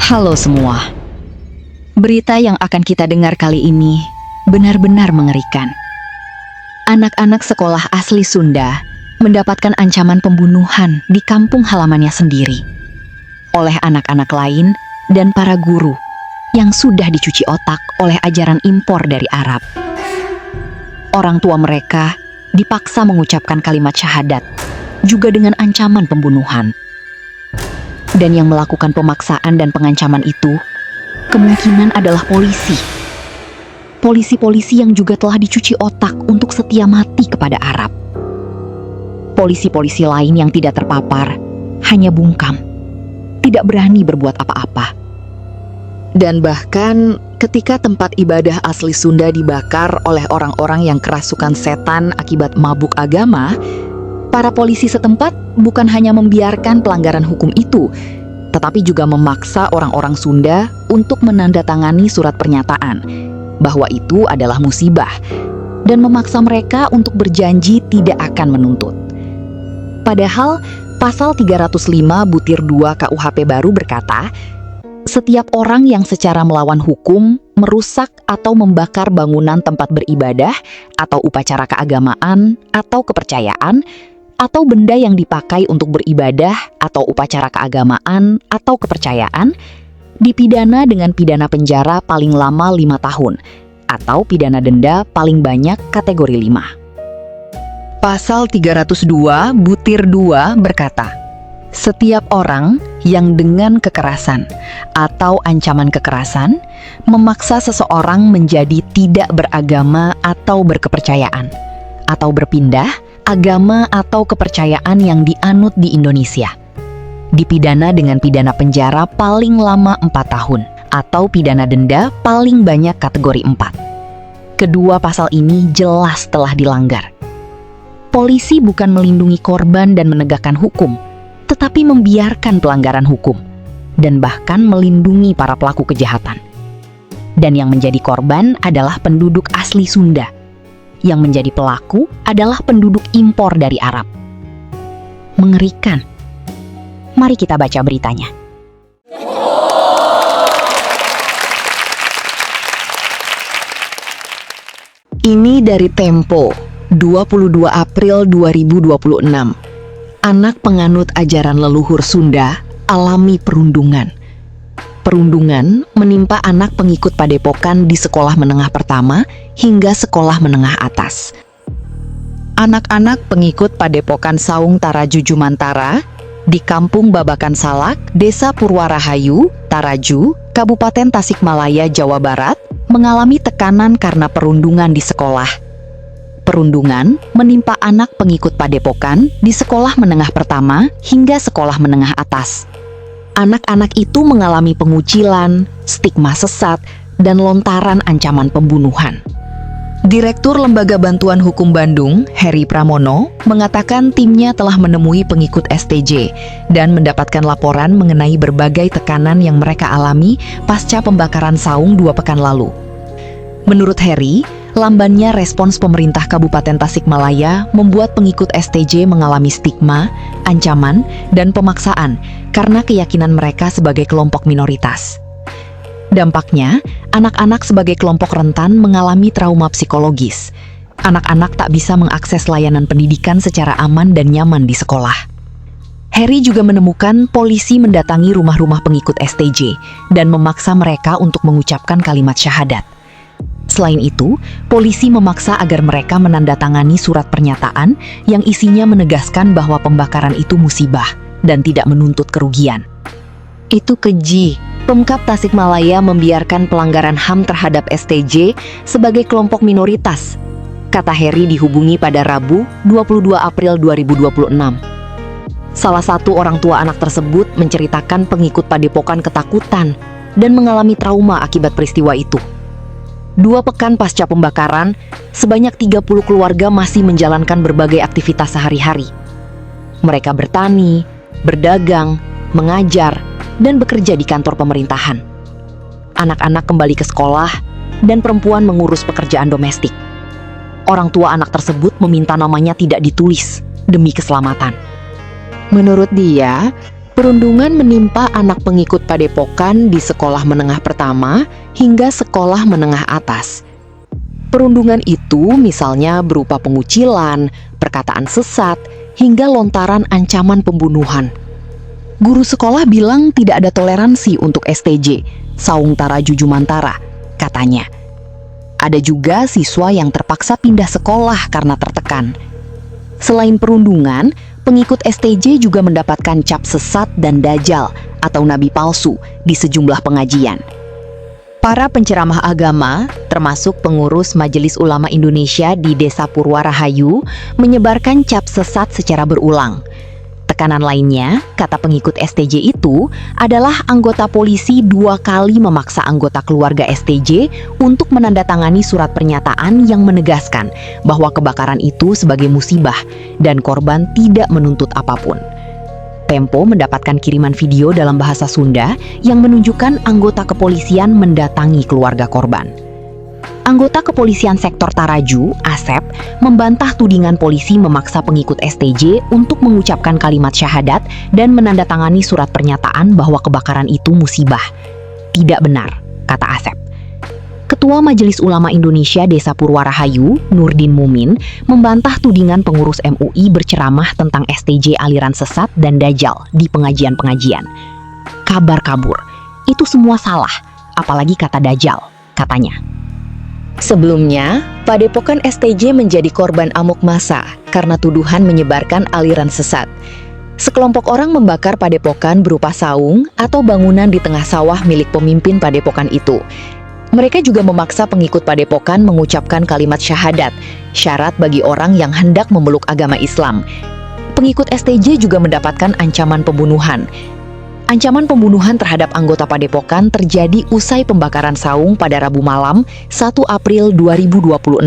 Halo semua. Berita yang akan kita dengar kali ini benar-benar mengerikan. Anak-anak sekolah asli Sunda mendapatkan ancaman pembunuhan di kampung halamannya sendiri oleh anak-anak lain dan para guru yang sudah dicuci otak oleh ajaran impor dari Arab. Orang tua mereka dipaksa mengucapkan kalimat syahadat, juga dengan ancaman pembunuhan. Dan yang melakukan pemaksaan dan pengancaman itu kemungkinan adalah polisi. Polisi-polisi yang juga telah dicuci otak untuk setia mati kepada Arab. Polisi-polisi lain yang tidak terpapar hanya bungkam, tidak berani berbuat apa-apa. Dan bahkan ketika tempat ibadah asli Sunda dibakar oleh orang-orang yang kerasukan setan akibat mabuk agama, para polisi setempat bukan hanya membiarkan pelanggaran hukum itu, tetapi juga memaksa orang-orang Sunda untuk menandatangani surat pernyataan bahwa itu adalah musibah dan memaksa mereka untuk berjanji tidak akan menuntut. Padahal pasal 305 butir 2 KUHP baru berkata, setiap orang yang secara melawan hukum, merusak atau membakar bangunan tempat beribadah atau upacara keagamaan atau kepercayaan, atau benda yang dipakai untuk beribadah atau upacara keagamaan atau kepercayaan, dipidana dengan pidana penjara paling lama 5 tahun, atau pidana denda paling banyak kategori 5. Pasal 302 butir 2 berkata, setiap orang yang dengan kekerasan atau ancaman kekerasan memaksa seseorang menjadi tidak beragama atau berkepercayaan, atau berpindah agama atau kepercayaan yang dianut di Indonesia, dipidana dengan pidana penjara paling lama 4 tahun, atau pidana denda paling banyak kategori 4. Kedua pasal ini jelas telah dilanggar. Polisi bukan melindungi korban dan menegakkan hukum, tetapi membiarkan pelanggaran hukum, dan bahkan melindungi para pelaku kejahatan. Dan yang menjadi korban adalah penduduk asli Sunda. Yang menjadi pelaku adalah penduduk impor dari Arab. Mengerikan. Mari kita baca beritanya. Ini dari Tempo, 22 April 2026. Anak penganut ajaran leluhur Sunda alami perundungan. Perundungan menimpa anak pengikut padepokan di sekolah menengah pertama hingga sekolah menengah atas. Anak-anak pengikut padepokan Saung Taraju Jumantara di Kampung Babakan Salak, Desa Purwarahayu, Taraju, Kabupaten Tasikmalaya, Jawa Barat, mengalami tekanan karena perundungan di sekolah. Perundungan menimpa anak pengikut padepokan di sekolah menengah pertama hingga sekolah menengah atas. Anak-anak itu mengalami pengucilan, stigma sesat, dan lontaran ancaman pembunuhan. Direktur Lembaga Bantuan Hukum Bandung, Heri Pramono, mengatakan timnya telah menemui pengikut STJ dan mendapatkan laporan mengenai berbagai tekanan yang mereka alami pasca pembakaran saung 2 pekan lalu. Menurut Heri, lambannya respons pemerintah Kabupaten Tasikmalaya membuat pengikut STJ mengalami stigma, ancaman, dan pemaksaan karena keyakinan mereka sebagai kelompok minoritas. Dampaknya, anak-anak sebagai kelompok rentan mengalami trauma psikologis. Anak-anak tak bisa mengakses layanan pendidikan secara aman dan nyaman di sekolah. Heri juga menemukan polisi mendatangi rumah-rumah pengikut STJ dan memaksa mereka untuk mengucapkan kalimat syahadat. Selain itu, polisi memaksa agar mereka menandatangani surat pernyataan yang isinya menegaskan bahwa pembakaran itu musibah dan tidak menuntut kerugian. Itu keji. Pemkab Tasikmalaya membiarkan pelanggaran HAM terhadap STJ sebagai kelompok minoritas, kata Heri dihubungi pada Rabu 22 April 2026. Salah satu orang tua anak tersebut menceritakan pengikut padepokan ketakutan dan mengalami trauma akibat peristiwa itu. 2 pekan pasca pembakaran, sebanyak 30 keluarga masih menjalankan berbagai aktivitas sehari-hari. Mereka bertani, berdagang, mengajar, dan bekerja di kantor pemerintahan. Anak-anak kembali ke sekolah, dan perempuan mengurus pekerjaan domestik. Orang tua anak tersebut meminta namanya tidak ditulis demi keselamatan. Menurut dia, Perundungan menimpa anak pengikut Padepokan di sekolah menengah pertama hingga sekolah menengah atas. Perundungan itu misalnya berupa pengucilan, perkataan sesat, hingga lontaran ancaman pembunuhan. Guru sekolah bilang tidak ada toleransi untuk STJ, Saung Tara Jujumantara, katanya. Ada juga siswa yang terpaksa pindah sekolah karena tertekan. Selain perundungan, pengikut STJ juga mendapatkan cap sesat dan dajjal atau nabi palsu di sejumlah pengajian. Para penceramah agama, termasuk pengurus Majelis Ulama Indonesia di Desa Purwarahayu, menyebarkan cap sesat secara berulang. Tekanan lainnya, kata pengikut STJ itu, adalah anggota polisi 2 kali memaksa anggota keluarga STJ untuk menandatangani surat pernyataan yang menegaskan bahwa kebakaran itu sebagai musibah dan korban tidak menuntut apapun. Tempo mendapatkan kiriman video dalam bahasa Sunda yang menunjukkan anggota kepolisian mendatangi keluarga korban. Anggota kepolisian sektor Taraju, Asep, membantah tudingan polisi memaksa pengikut STJ untuk mengucapkan kalimat syahadat dan menandatangani surat pernyataan bahwa kebakaran itu musibah. Tidak benar, kata Asep. Ketua Majelis Ulama Indonesia Desa Purwarahayu, Nurdin Mumin, membantah tudingan pengurus MUI berceramah tentang STJ aliran sesat dan dajjal di pengajian-pengajian. Kabar kabur, itu semua salah, apalagi kata dajjal, katanya. Sebelumnya, Padepokan STJ menjadi korban amuk massa karena tuduhan menyebarkan aliran sesat. Sekelompok orang membakar Padepokan berupa saung atau bangunan di tengah sawah milik pemimpin Padepokan itu. Mereka juga memaksa pengikut Padepokan mengucapkan kalimat syahadat, syarat bagi orang yang hendak memeluk agama Islam. Pengikut STJ juga mendapatkan ancaman pembunuhan. Ancaman pembunuhan terhadap anggota Padepokan terjadi usai pembakaran saung pada Rabu malam 1 April 2026.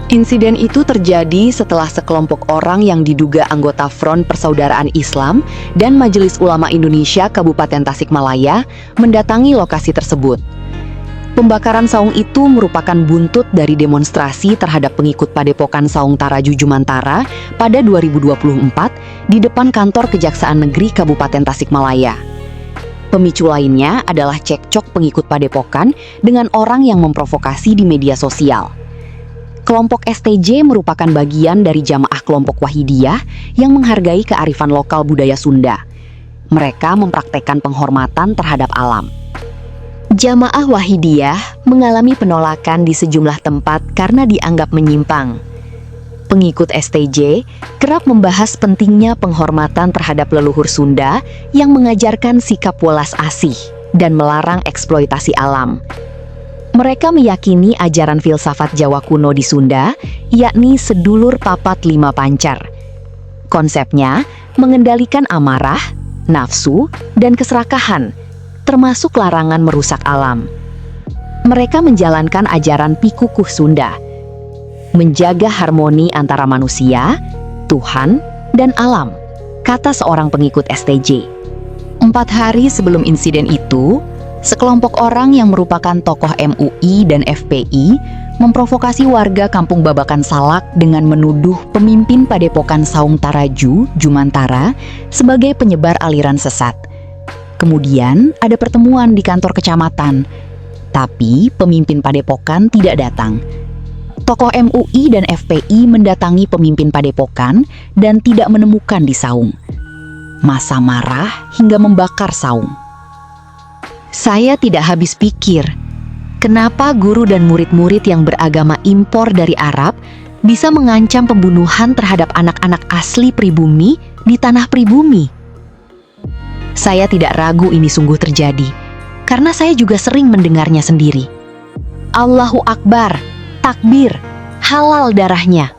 Insiden itu terjadi setelah sekelompok orang yang diduga anggota Front Persaudaraan Islam dan Majelis Ulama Indonesia Kabupaten Tasikmalaya mendatangi lokasi tersebut. Pembakaran saung itu merupakan buntut dari demonstrasi terhadap pengikut Padepokan Saung Tara Jujumantara pada 2024 di depan kantor Kejaksaan Negeri Kabupaten Tasikmalaya. Pemicu lainnya adalah cekcok pengikut Padepokan dengan orang yang memprovokasi di media sosial. Kelompok STJ merupakan bagian dari jamaah kelompok Wahidiyah yang menghargai kearifan lokal budaya Sunda. Mereka mempraktekkan penghormatan terhadap alam. Jamaah Wahidiyah mengalami penolakan di sejumlah tempat karena dianggap menyimpang. Pengikut STJ kerap membahas pentingnya penghormatan terhadap leluhur Sunda yang mengajarkan sikap welas asih dan melarang eksploitasi alam. Mereka meyakini ajaran filsafat Jawa kuno di Sunda, yakni sedulur papat lima pancar. Konsepnya mengendalikan amarah, nafsu, dan keserakahan, termasuk larangan merusak alam. Mereka menjalankan ajaran Pikukuh Sunda, menjaga harmoni antara manusia, Tuhan, dan alam, kata seorang pengikut STJ. 4 hari sebelum insiden itu, sekelompok orang yang merupakan tokoh MUI dan FPI memprovokasi warga Kampung Babakan Salak dengan menuduh pemimpin Padepokan Saung Taraju, Jumantara, sebagai penyebar aliran sesat. Kemudian ada pertemuan di kantor kecamatan, tapi pemimpin Padepokan tidak datang. Tokoh MUI dan FPI mendatangi pemimpin Padepokan dan tidak menemukan di saung. Massa marah hingga membakar saung. Saya tidak habis pikir, kenapa guru dan murid-murid yang beragama impor dari Arab bisa mengancam pembunuhan terhadap anak-anak asli pribumi di tanah pribumi. Saya tidak ragu ini sungguh terjadi, karena saya juga sering mendengarnya sendiri. Allahu Akbar, takbir, halal darahnya.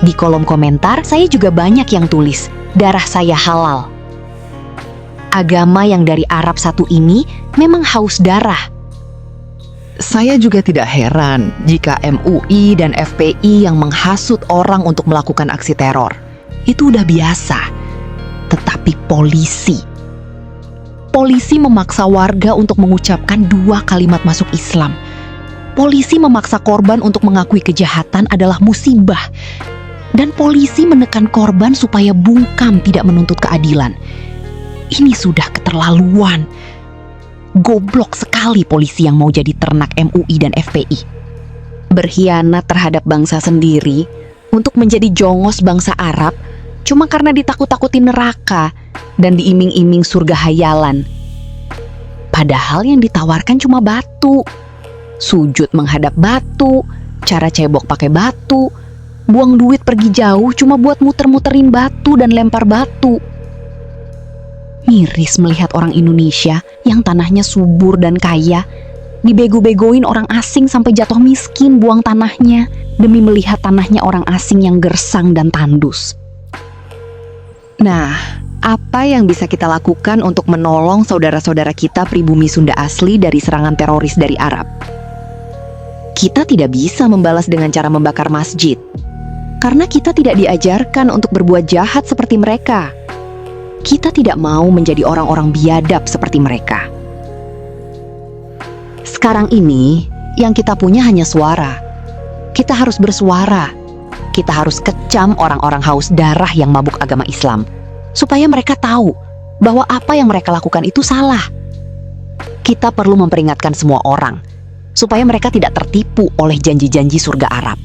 Di kolom komentar saya juga banyak yang tulis, darah saya halal. Agama yang dari Arab satu ini memang haus darah. Saya juga tidak heran jika MUI dan FPI yang menghasut orang untuk melakukan aksi teror. Itu udah biasa. Tetapi Polisi memaksa warga untuk mengucapkan 2 kalimat masuk Islam. Polisi memaksa korban untuk mengakui kejahatan adalah musibah. Dan polisi menekan korban supaya bungkam tidak menuntut keadilan. Ini sudah keterlaluan. Goblok sekali polisi yang mau jadi ternak MUI dan FPI. Berkhianat terhadap bangsa sendiri untuk menjadi jongos bangsa Arab cuma karena ditakut-takuti neraka dan diiming-iming surga hayalan. Padahal yang ditawarkan cuma batu. Sujud menghadap batu, cara cebok pakai batu, buang duit pergi jauh cuma buat muter-muterin batu dan lempar batu. Miris melihat orang Indonesia yang tanahnya subur dan kaya dibego-begoin orang asing sampai jatuh miskin buang tanahnya demi melihat tanahnya orang asing yang gersang dan tandus. Nah, apa yang bisa kita lakukan untuk menolong saudara-saudara kita pribumi Sunda asli dari serangan teroris dari Arab? Kita tidak bisa membalas dengan cara membakar masjid, karena kita tidak diajarkan untuk berbuat jahat seperti mereka. Kita tidak mau menjadi orang-orang biadab seperti mereka. Sekarang ini, yang kita punya hanya suara. Kita harus bersuara. Kita harus kecam orang-orang haus darah yang mabuk agama Islam, supaya mereka tahu bahwa apa yang mereka lakukan itu salah. Kita perlu memperingatkan semua orang, supaya mereka tidak tertipu oleh janji-janji surga Arab.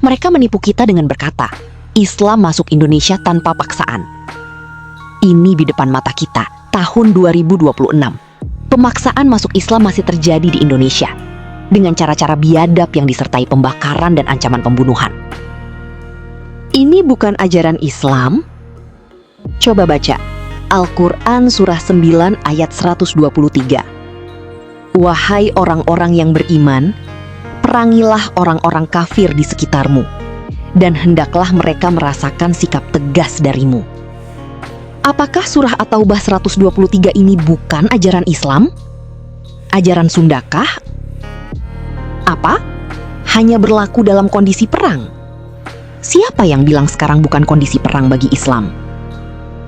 Mereka menipu kita dengan berkata, Islam masuk Indonesia tanpa paksaan. Ini di depan mata kita, tahun 2026. Pemaksaan masuk Islam masih terjadi di Indonesia, dengan cara-cara biadab yang disertai pembakaran dan ancaman pembunuhan. Ini bukan ajaran Islam? Coba baca Al-Quran surah 9 ayat 123. Wahai orang-orang yang beriman, perangilah orang-orang kafir di sekitarmu, dan hendaklah mereka merasakan sikap tegas darimu. Apakah surah At-Taubah 123 ini bukan ajaran Islam? Ajaran Sundakah? Apa? Hanya berlaku dalam kondisi perang? Siapa yang bilang sekarang bukan kondisi perang bagi Islam?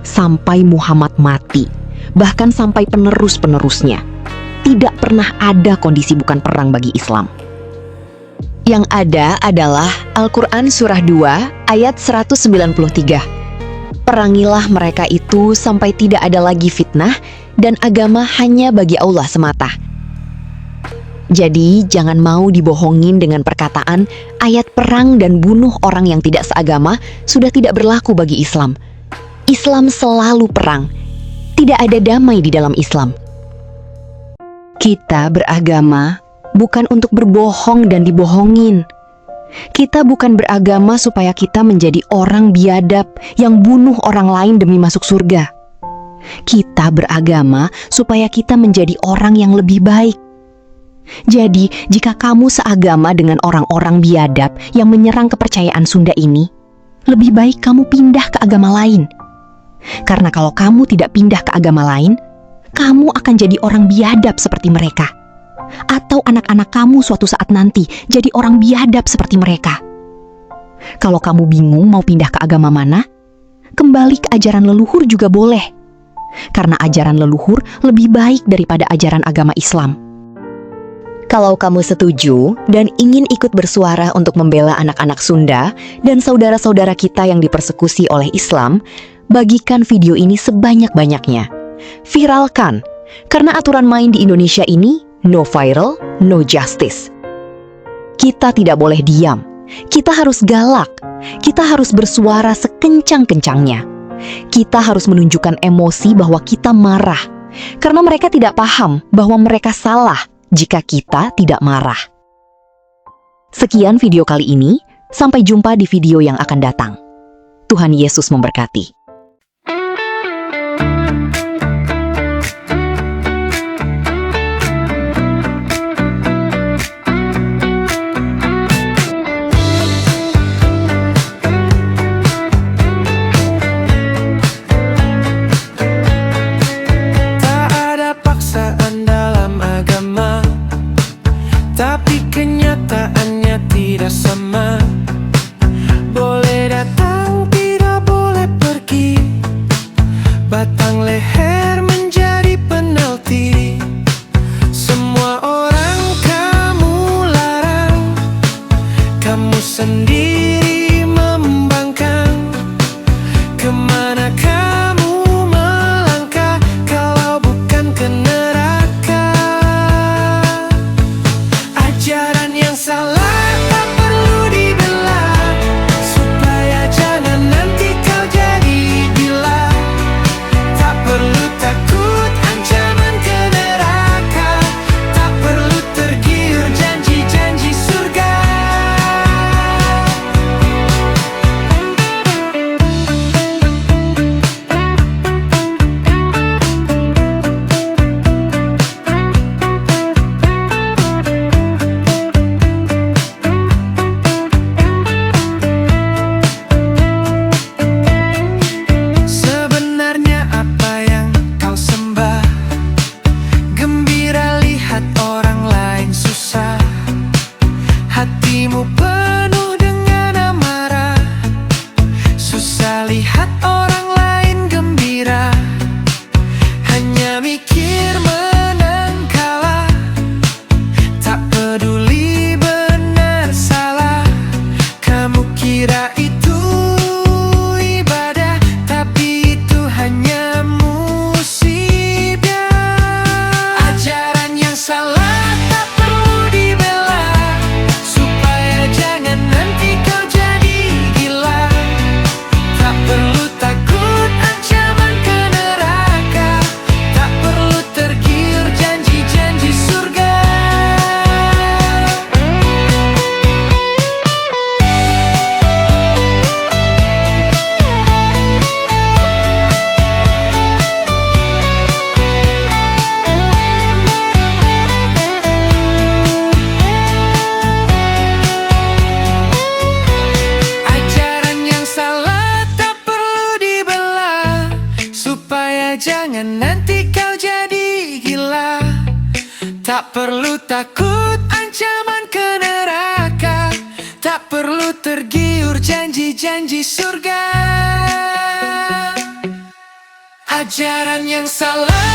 Sampai Muhammad mati, bahkan sampai penerus-penerusnya, tidak pernah ada kondisi bukan perang bagi Islam. Yang ada adalah Al-Quran surah 2 ayat 193. Perangilah mereka itu sampai tidak ada lagi fitnah dan agama hanya bagi Allah semata. Jadi jangan mau dibohongin dengan perkataan ayat perang dan bunuh orang yang tidak seagama sudah tidak berlaku bagi Islam. Islam selalu perang. Tidak ada damai di dalam Islam. Kita beragama bukan untuk berbohong dan dibohongin. Kita bukan beragama supaya kita menjadi orang biadab yang bunuh orang lain demi masuk surga. Kita beragama supaya kita menjadi orang yang lebih baik. Jadi, jika kamu seagama dengan orang-orang biadab yang menyerang kepercayaan Sunda ini, lebih baik kamu pindah ke agama lain. Karena kalau kamu tidak pindah ke agama lain, kamu akan jadi orang biadab seperti mereka. Atau anak-anak kamu suatu saat nanti jadi orang biadab seperti mereka. Kalau kamu bingung mau pindah ke agama mana, kembali ke ajaran leluhur juga boleh. Karena ajaran leluhur lebih baik daripada ajaran agama Islam. Kalau kamu setuju dan ingin ikut bersuara untuk membela anak-anak Sunda dan saudara-saudara kita yang dipersekusi oleh Islam, bagikan video ini sebanyak-banyaknya. Viralkan, karena aturan main di Indonesia ini no viral, no justice. Kita tidak boleh diam. Kita harus galak. Kita harus bersuara sekencang-kencangnya. Kita harus menunjukkan emosi bahwa kita marah. Karena mereka tidak paham bahwa mereka salah jika kita tidak marah. Sekian video kali ini. Sampai jumpa di video yang akan datang. Tuhan Yesus memberkati. Tapi kenyataannya tidak sama. Boleh datang, tidak boleh pergi. Tak perlu takut ancaman ke neraka, tak perlu tergiur janji-janji surga. Ajaran yang salah